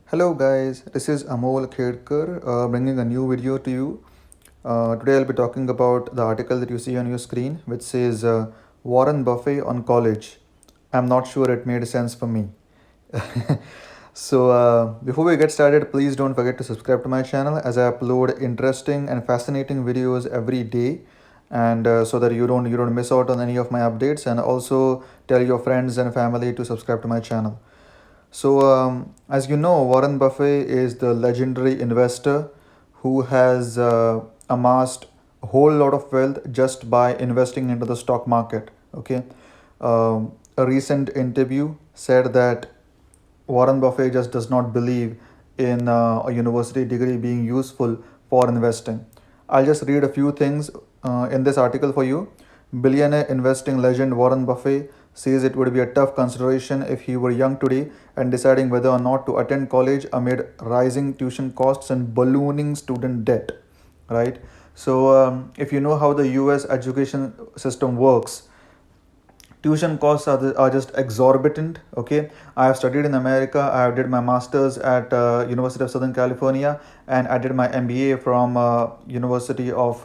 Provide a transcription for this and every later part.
Hello guys, this is Amol Khedkar bringing a new video to you. Today I'll be talking about the article that you see on your screen which says Warren Buffett on college. I'm not sure it made sense for me. Before we get started, please don't forget to subscribe to my channel as I upload interesting and fascinating videos every day, and so that you don't miss out on any of my updates, and also tell your friends and family to subscribe to my channel. As you know, Warren Buffett is the legendary investor who has amassed a whole lot of wealth just by investing into the stock market. Okay, a recent interview said that Warren Buffett just does not believe in a university degree being useful for investing. I'll just read a few things in this article for you. Billionaire investing legend Warren Buffett says it would be a tough consideration if he were young today and deciding whether or not to attend college amid rising tuition costs and ballooning student debt. Right? If you know how the US education system works, tuition costs are just exorbitant. Okay, I have studied in America. I did my masters at University of Southern California, and I did my MBA from University of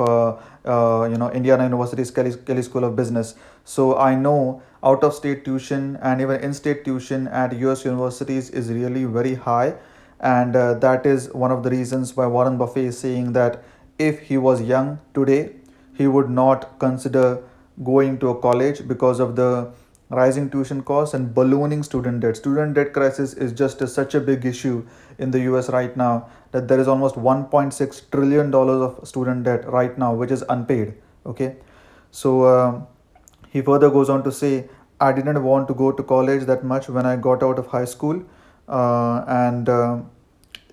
Indiana University's Kelly School of Business. So I know out of state tuition and even in state tuition at US universities is really very high, and that is one of the reasons why Warren Buffett is saying that if he was young today, he would not consider going to a college because of the rising tuition costs and ballooning student debt. Student debt crisis is just such a big issue in the US right now that there is almost $1.6 trillion of student debt right now, which is unpaid. Okay, so he further goes on to say, I didn't want to go to college that much when I got out of high school, and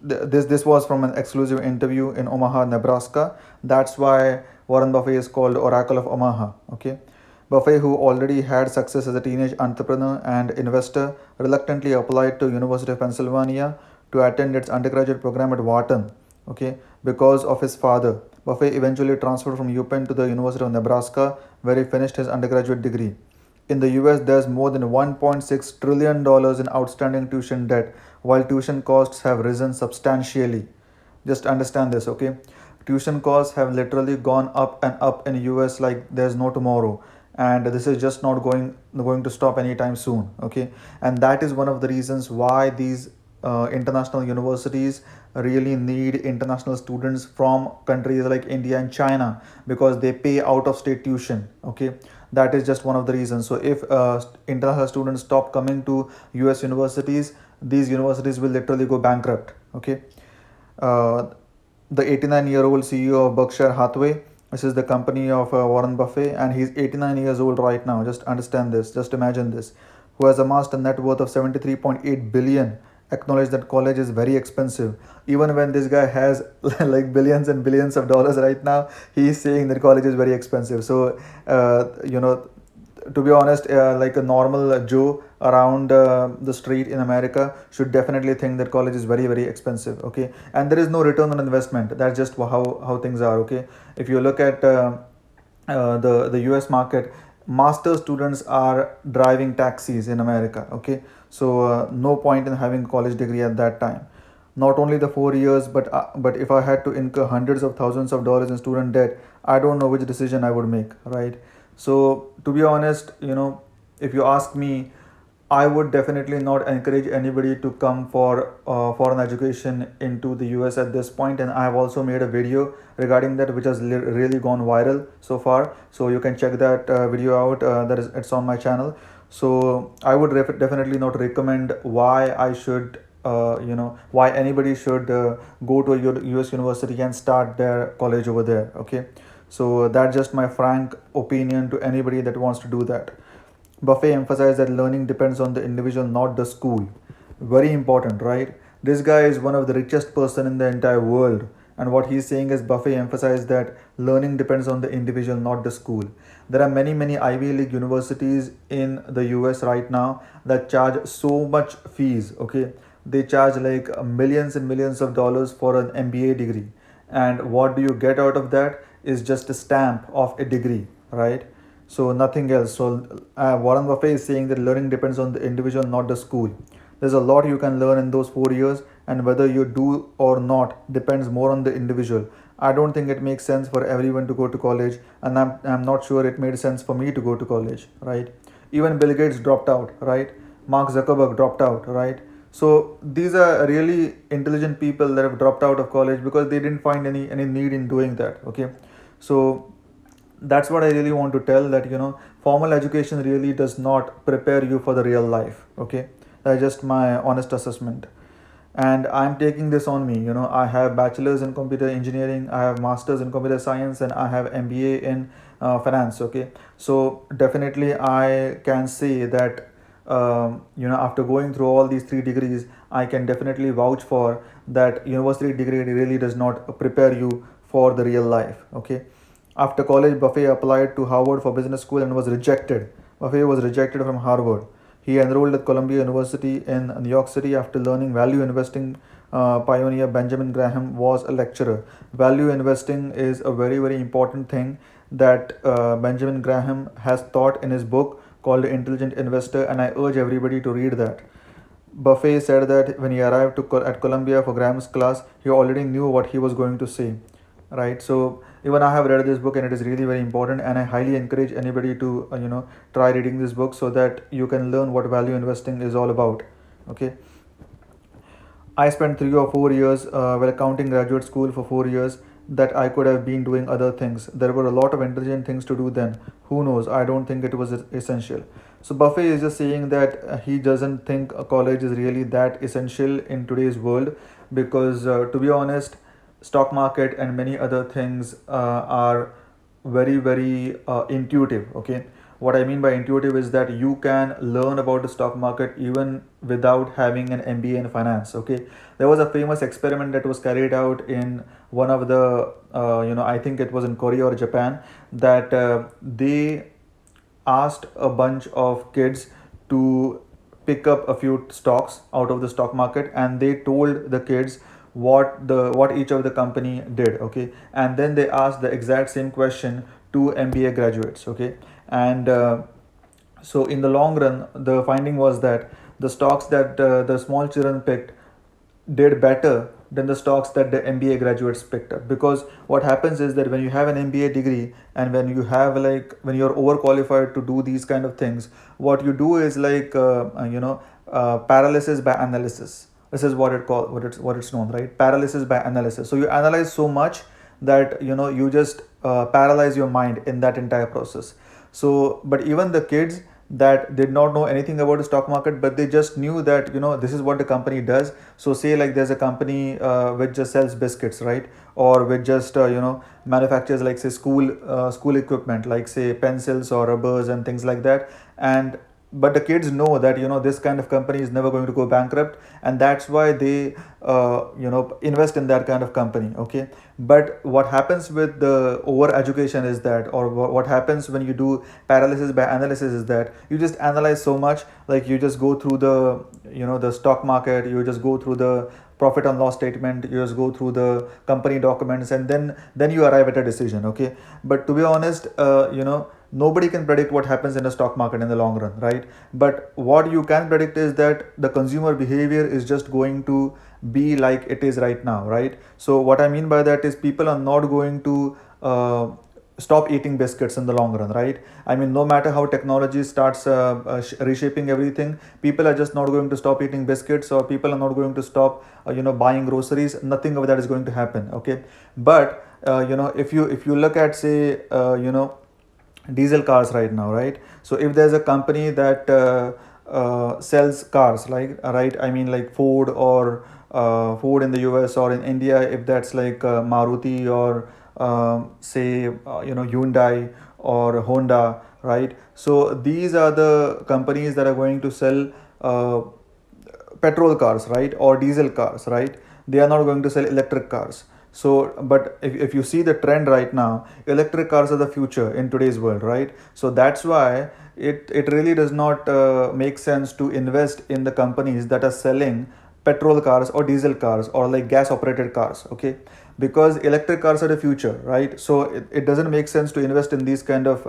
this was from an exclusive interview in Omaha, Nebraska. That's why Warren Buffett is called Oracle of Omaha. Okay, Buffett, who already had success as a teenage entrepreneur and investor, reluctantly applied to University of Pennsylvania to attend its undergraduate program at Wharton. Okay, because of his father. Buffett eventually transferred from UPenn to the University of Nebraska, where he finished his undergraduate degree. In the US, there's more than $1.6 trillion in outstanding tuition debt, while tuition costs have risen substantially. Just understand this, okay? Tuition costs have literally gone up and up in US like there's no tomorrow. And this is just not going to stop anytime soon, okay? And that is one of the reasons why these international universities really need international students from countries like India and China, because they pay out of state tuition. Okay, that is just one of the reasons. So if international students stop coming to US universities, these universities will literally go bankrupt. Okay, uh, the 89-year-old CEO of Berkshire Hathaway, this is the company of Warren Buffett, and he's 89 years old right now. Just understand this, just imagine this, who has amassed a net worth of 73.8 billion, acknowledge that college is very expensive. Even when this guy has like billions and billions of dollars right now, he is saying that college is very expensive. So to be honest, like a normal Joe around the street in America should definitely think that college is very, very expensive. Okay, and there is no return on investment. That's just how things are. Okay, if you look at the US market, master students are driving taxis in America. Okay, so no point in having college degree at that time. Not only the 4 years, but if I had to incur hundreds of thousands of dollars in student debt, I don't know which decision I would make. Right. So to be honest, if you ask me, I would definitely not encourage anybody to come for foreign education into the US at this point. And I have also made a video regarding that, which has really gone viral so far. So you can check that video out. It's on my channel. So I would definitely not recommend why I should. Why anybody should go to a US university and start their college over there. Okay, so that's just my frank opinion to anybody that wants to do that. Buffet emphasized that learning depends on the individual, not the school. Very important, right? This guy is one of the richest person in the entire world. And what he's saying is Buffet emphasized that learning depends on the individual, not the school. There are many, many Ivy League universities in the US right now that charge so much fees. Okay, they charge like millions and millions of dollars for an MBA degree. And what do you get out of that is just a stamp of a degree, right? So nothing else. So Warren Buffett is saying that learning depends on the individual, not the school. There's a lot you can learn in those 4 years, and whether you do or not depends more on the individual. I don't think it makes sense for everyone to go to college, and I'm not sure it made sense for me to go to college, right? Even Bill Gates dropped out, right? Mark Zuckerberg dropped out, right? So these are really intelligent people that have dropped out of college because they didn't find any need in doing that. Okay, so that's what I really want to tell, that formal education really does not prepare you for the real life. Okay, that's just my honest assessment, and I'm taking this on me. I have bachelor's in computer engineering, I have master's in computer science, and I have MBA in finance. Okay, so definitely I can say that after going through all these three degrees, I can definitely vouch for that university degree really does not prepare you for the real life. Okay, after college, Buffett applied to Harvard for business school and was rejected. Buffett was rejected from Harvard. He enrolled at Columbia University in New York City after learning value investing. Pioneer Benjamin Graham was a lecturer. Value investing is a very, very important thing that Benjamin Graham has taught in his book called Intelligent Investor, and I urge everybody to read that. Buffett said that when he arrived at Columbia for Graham's class, he already knew what he was going to say, right? So even I have read this book, and it is really very important, and I highly encourage anybody to try reading this book so that you can learn what value investing is all about. Okay, I spent 3 or 4 years while accounting graduate school for 4 years, that I could have been doing other things. There were a lot of intelligent things to do then. Who knows? I don't think it was essential. So Buffett is just saying that he doesn't think a college is really that essential in today's world, because to be honest, stock market and many other things are very, very intuitive. Okay, what I mean by intuitive is that you can learn about the stock market even without having an MBA in finance. Okay, there was a famous experiment that was carried out in one of the I think it was in Korea or Japan, that they asked a bunch of kids to pick up a few stocks out of the stock market, and they told the kids what each of the company did. Okay, and then they asked the exact same question to MBA graduates. Okay, and so in the long run, the finding was that the stocks that the small children picked did better than the stocks that the MBA graduates picked up. Because what happens is that when you have an MBA degree, and when you have when you're overqualified to do these kind of things, what you do is paralysis by analysis. This is what it's known, right? Paralysis by analysis. So you analyze so much that you just paralyze your mind in that entire process. So but even the kids that did not know anything about the stock market, but they just knew that this is what the company does. So say like there's a company which just sells biscuits, right? Or which just manufactures, like say school equipment, like say pencils or rubbers and things like that. And but the kids know that this kind of company is never going to go bankrupt, and that's why they invest in that kind of company. Okay, but what happens with the over education is that, or what happens when you do paralysis by analysis, is that you just analyze so much, like you just go through the the stock market, you just go through the profit and loss statement, you just go through the company documents, and then you arrive at a decision. Okay, but to be honest, nobody can predict what happens in the stock market in the long run, right? But what you can predict is that the consumer behavior is just going to be like it is right now, right? So what I mean by that is people are not going to stop eating biscuits in the long run, right? I mean, no matter how technology starts reshaping everything, people are just not going to stop eating biscuits, or people are not going to stop buying groceries. Nothing of that is going to happen. Okay, but if you look at, say, diesel cars right now, right? So if there's a company that sells cars, like right, I mean like Ford, or Ford in the US, or in India if that's like Maruti, or say Hyundai or Honda, right? So these are the companies that are going to sell petrol cars, right, or diesel cars, right? They are not going to sell electric cars. So but if you see the trend right now, electric cars are the future in today's world, right? So that's why it really does not make sense to invest in the companies that are selling petrol cars or diesel cars or like gas operated cars. Okay, because electric cars are the future, right? So it doesn't make sense to invest in these kind of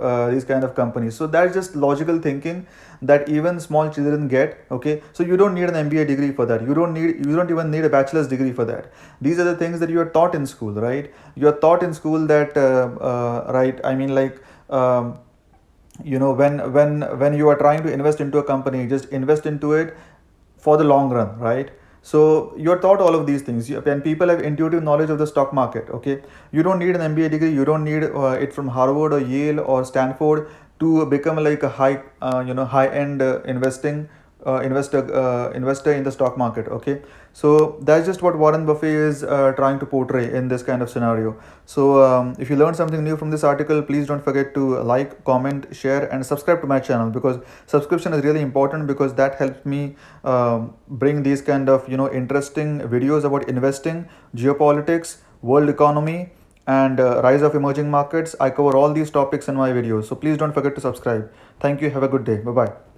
companies. So that's just logical thinking that even small children get. Okay, so you don't need an MBA degree for that. You don't even need a bachelor's degree for that. These are the things that you are taught in school, right? You are taught in school that right, I mean, like, when you are trying to invest into a company, just invest into it for the long run, right? So you're taught all of these things. When people have intuitive knowledge of the stock market, okay, you don't need an MBA degree, you don't need it from Harvard or Yale or Stanford to become like a high end investor in the stock market. Okay, so that's just what Warren Buffett is trying to portray in this kind of scenario. So if you learned something new from this article, please don't forget to like, comment, share, and subscribe to my channel, because subscription is really important, because that helps me bring these kind of interesting videos about investing, geopolitics, world economy, and rise of emerging markets. I cover all these topics in my videos, so please don't forget to subscribe. Thank you. Have a good day. Bye bye.